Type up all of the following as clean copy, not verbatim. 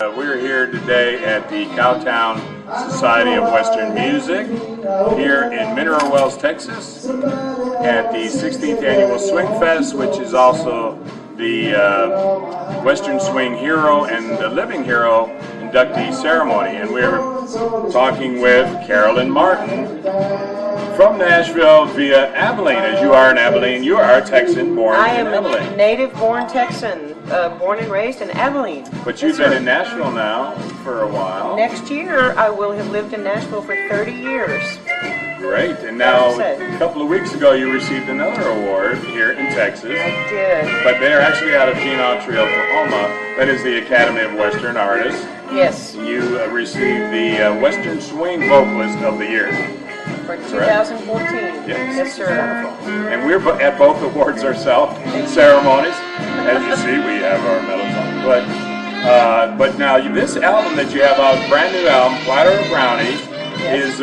We're here today at the Cowtown Society of Western Music here in Mineral Wells, Texas at the 16th Annual SwingFest, which is also the Western Swing Hero and the Living Hero inductee ceremony. And we're talking with Carolyn Martin from Nashville via Abilene. As you are in Abilene, you are a Texan born in Abilene. I am a native-born Texan, born and raised in Abilene. But you've been in Nashville now for a while. Next year, I will have lived in Nashville for 30 years. Great. And now, a couple of weeks ago, you received another award here in Texas. I did. But they're actually out of Gene-Autry, Oklahoma. That is the Academy of Western Artists. Yes. You received the Western Swing Vocalist of the Year. For 2014. Yes, sir. Wonderful. And we're at both awards ourselves in ceremonies. As you see, we have our medals on. But now this album that you have out, brand new album, Platter of Brownies, is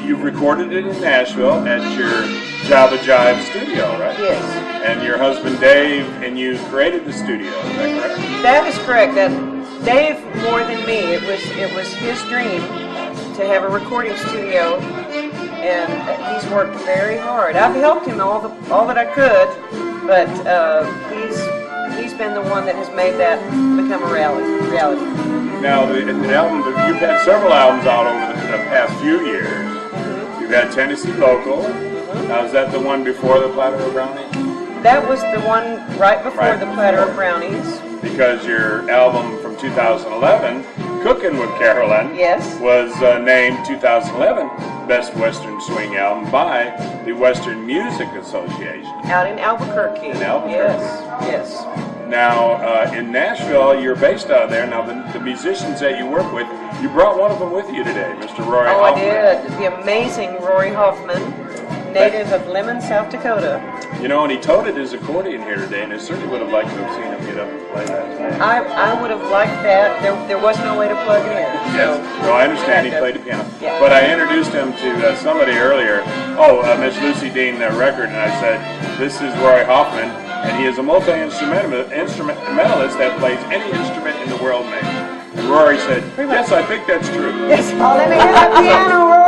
you've recorded it in Nashville at your Java Jive studio, right? Yes. And your husband Dave and you created the studio. Is that correct? That is correct. That Dave more than me. It was his dream to have a recording studio, and he's worked very hard. I've helped him all that I could, but he's been the one that has made that become a reality. Now, the album, you've had several albums out over the past few years. Mm-hmm. You've had Tennessee Local. Mm-hmm. Now, is that the one before the Platter of Brownies? That was the one right before the Platter of Brownies. Because your album from 2011, Cookin' with Carolyn, was named 2011 Best Western Swing Album by the Western Music Association. Out in Albuquerque. Yes. Now, in Nashville, you're based out of there. Now, the musicians that you work with, you brought one of them with you today, Mr. Rory Hoffman. I did. The amazing Rory Hoffman, native of Lemon, South Dakota. You know, and he toted his accordion here today, and I certainly would have liked to have seen him get up and play that. I would have liked that. There was no way to plug it in. Yes. No, I understand he played the piano. Yeah. But I introduced him to somebody earlier, Miss Lucy Dean Record, and I said, this is Rory Hoffman, and he is a multi-instrumentalist that plays any instrument in the world made. And Rory said, yes, I think that's true. Yes. Oh, let me hear that piano, Rory.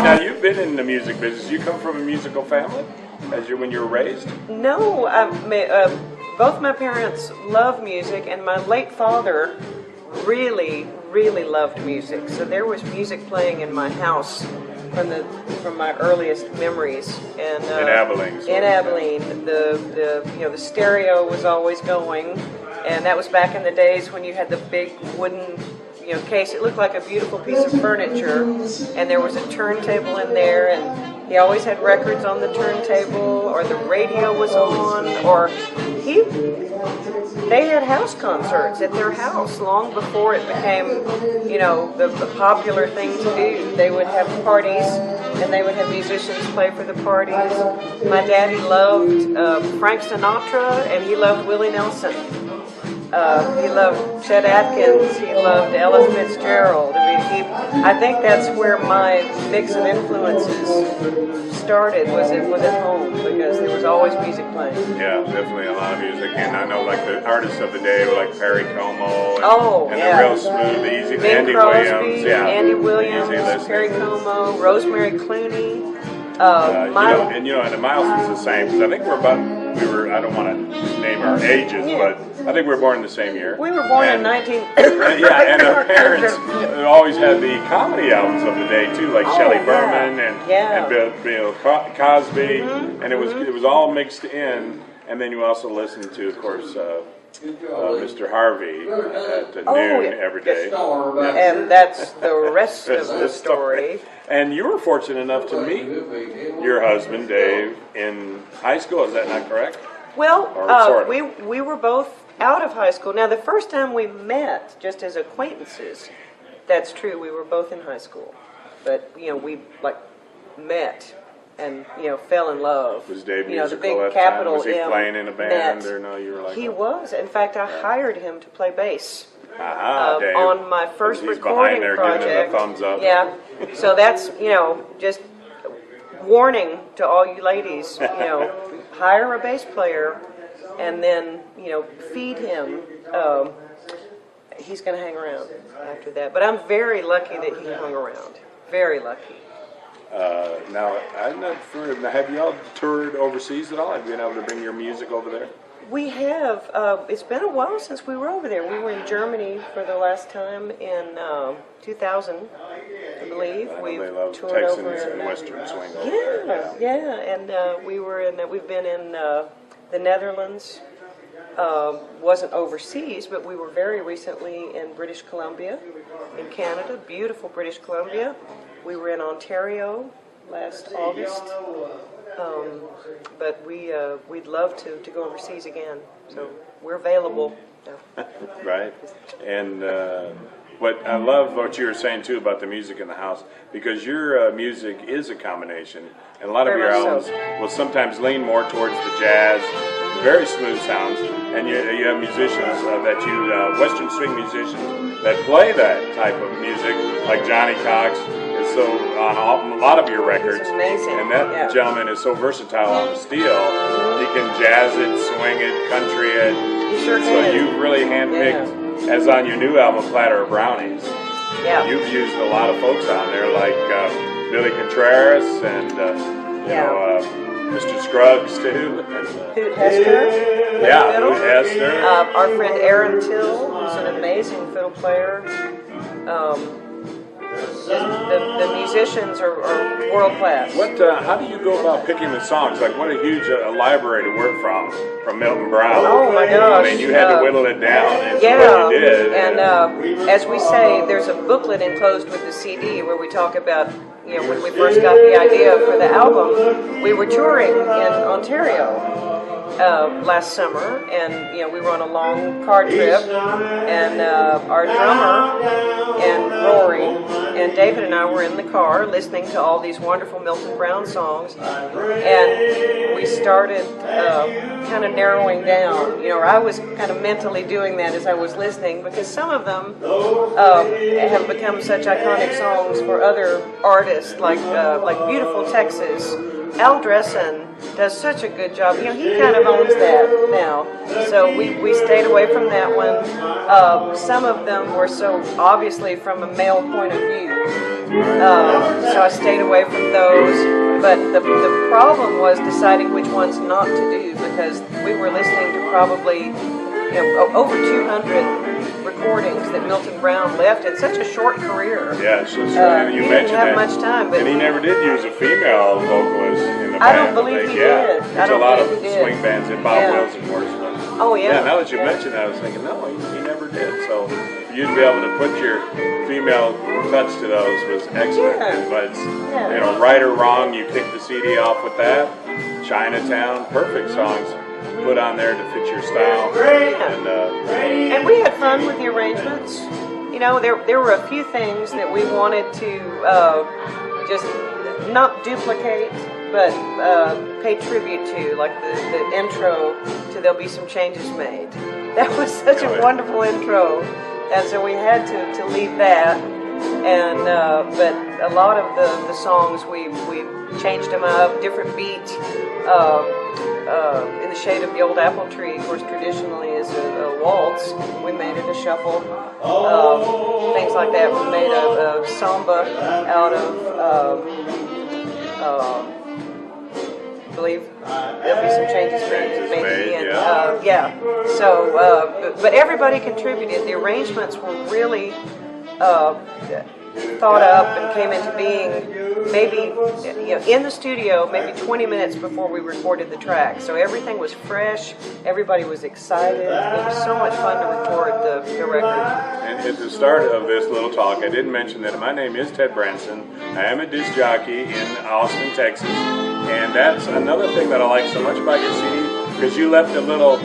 Now, you've been in the music business. You come from a musical family when you were raised? No, both my parents love music, and my late father really loved music. So there was music playing in my house from my earliest memories. And in Abilene. In Abilene, the stereo was always going, and that was back in the days when you had the big wooden case. It looked like a beautiful piece of furniture, and there was a turntable in there, and he always had records on the turntable, or the radio was on, or they had house concerts at their house long before it became, the popular thing to do. They would have parties, and they would have musicians play for the parties. My daddy loved Frank Sinatra, and he loved Willie Nelson. He loved Chet Atkins. He loved Ella Fitzgerald. I think that's where my mix of influences started. Was at home, because there was always music playing. Yeah, definitely a lot of music, and I know like the artists of the day were like Perry Como, and the real smooth, easy, Bing Andy Crosby, Williams, Andy Williams, easy Perry Como, Rosemary Clooney. And the Miles was the same, because I think I don't want to name our ages, but I think we were born in the same year. We were born in 19... and our parents always had the comedy albums of the day too, like Shelley Berman and Bill Cosby, and it was all mixed in. And then you also listened to, of course, Mr. Harvey at noon every day. And that's the rest of the story. And you were fortunate enough to meet your husband, Dave, in high school. Is that not correct? Well, we were both out of high school. Now, the first time we met, just as acquaintances, that's true. We were both in high school. But, we, met and, fell in love. Was Dave musical the big at capital Was he playing in a band? Met. Or no, you were like... He was. In fact, I hired him to play bass. Dave. On my first recording there project. Giving him a thumbs up. Yeah. So that's, just warning to all you ladies, hire a bass player and then, feed him. He's going to hang around after that. But I'm very lucky that he hung around. Very lucky. Now, have you all toured overseas at all? Have you been able to bring your music over there? We have. It's been a while since we were over there. We were in Germany for the last time in 2000, I believe. They love toured Texans over and Western swing. And we've been in the Netherlands. Wasn't overseas, but we were very recently in British Columbia, in Canada, beautiful British Columbia. We were in Ontario last August. But we'd love to go overseas again. So we're available. Right. And what I love what you were saying too about the music in the house, because your music is a combination, and a lot of your albums will sometimes lean more towards the jazz, very smooth sounds, and you have musicians Western swing musicians that play that type of music, like Johnny Cox. So on a lot of your records, it's amazing. And that gentleman is so versatile on the steel. He can jazz it, swing it, country it. He sure so can. you've really handpicked, as on your new album, Platter of Brownies. Yeah. You've used a lot of folks on there, like Billy Contreras and Mr. Scruggs too. Hoot Hester. Hoot Hester. Our friend Aaron Till, who's an amazing fiddle player. The musicians are world class. How do you go about picking the songs? Like, what a huge library to work from Milton Brown. Oh my gosh! I mean, you had to whittle it down. What you did. And as we say, there's a booklet enclosed with the CD where we talk about, when we first got the idea for the album. We were touring in Ontario last summer, and we were on a long car trip, and our drummer and Rory and David and I were in the car listening to all these wonderful Milton Brown songs, and we started kind of narrowing down, or I was kind of mentally doing that as I was listening, because some of them have become such iconic songs for other artists, like Beautiful Texas, Al Dressen does such a good job. You know, he kind of owns that now. So we stayed away from that one. Some of them were so obviously from a male point of view. So I stayed away from those. But the problem was deciding which ones not to do, because we were listening to probably over 200 recordings that Milton Brown left in such a short career. Yes, you he mentioned didn't have that. much time, but and he never did use a female vocalist in the band. I don't believe he did. There's a lot of swing bands that Bob Wilson works with. Oh yeah. Yeah. Now that you mentioned that, I was thinking, no, he never did. So for you to be able to put your female touch to those was excellent. Yeah. But right or wrong, you kicked the CD off with that. Chinatown, perfect songs put on there to fit your style. And we had fun with the arrangements. You know, there were a few things that we wanted to just not duplicate, but pay tribute to, like the intro to "There'll Be Some Changes Made." That was such a wonderful intro, and so we had to leave that. And but a lot of the songs we changed them up, different beat. In the Shade of the Old Apple Tree, of course, traditionally is a waltz. We made it a shuffle. Things like that. We made a samba out of, I believe there'll be some changes made. And, So, but everybody contributed. The arrangements were really thought up and came into being maybe in the studio maybe 20 minutes before we recorded the track. So everything was fresh, everybody was excited. It was so much fun to record the record. And at the start of this little talk, I didn't mention that my name is Ted Branson. I am a disc jockey in Austin, Texas, and that's another thing that I like so much about your CD, because you left a little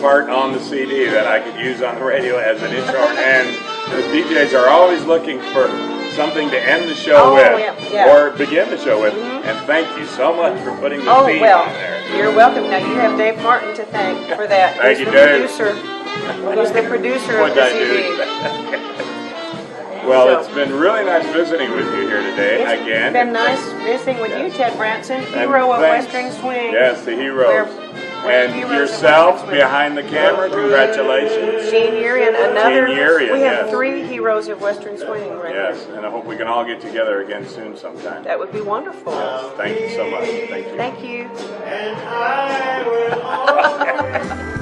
part on the CD that I could use on the radio as an intro, and the DJs are always looking for something to end the show with or begin the show with. And thank you so much for putting the theme on there. You're welcome. Now you have Dave Martin to thank for that. Thank you, Dave. Who's the producer of the CD. Well, it's been really nice visiting with you here today again. It's been nice visiting with you, Ted Branson, hero of Western Swing. Yes, the hero. And yourself behind the camera, congratulations. Gene Urian, another. Gene Urian, we have 3 heroes of Western Swing right Yes, and I hope we can all get together again soon sometime. That would be wonderful. Yes, thank you so much. Thank you. Thank you. And I will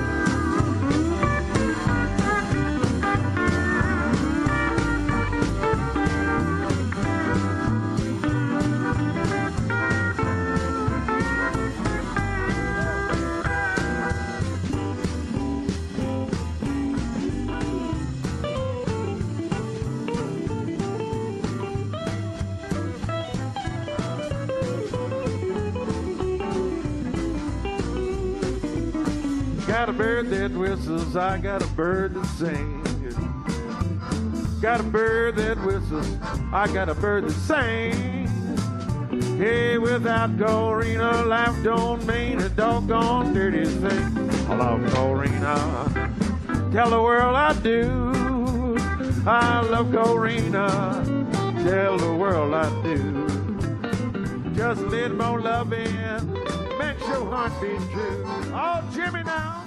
got a bird that whistles, I got a bird that sings. Got a bird that whistles, I got a bird that sings. Hey, without Corina, life don't mean a doggone dirty thing. I love Corina, tell the world I do. I love Corina, tell the world I do. Just a little more loving makes your heart beat true. Oh, Jimmy now.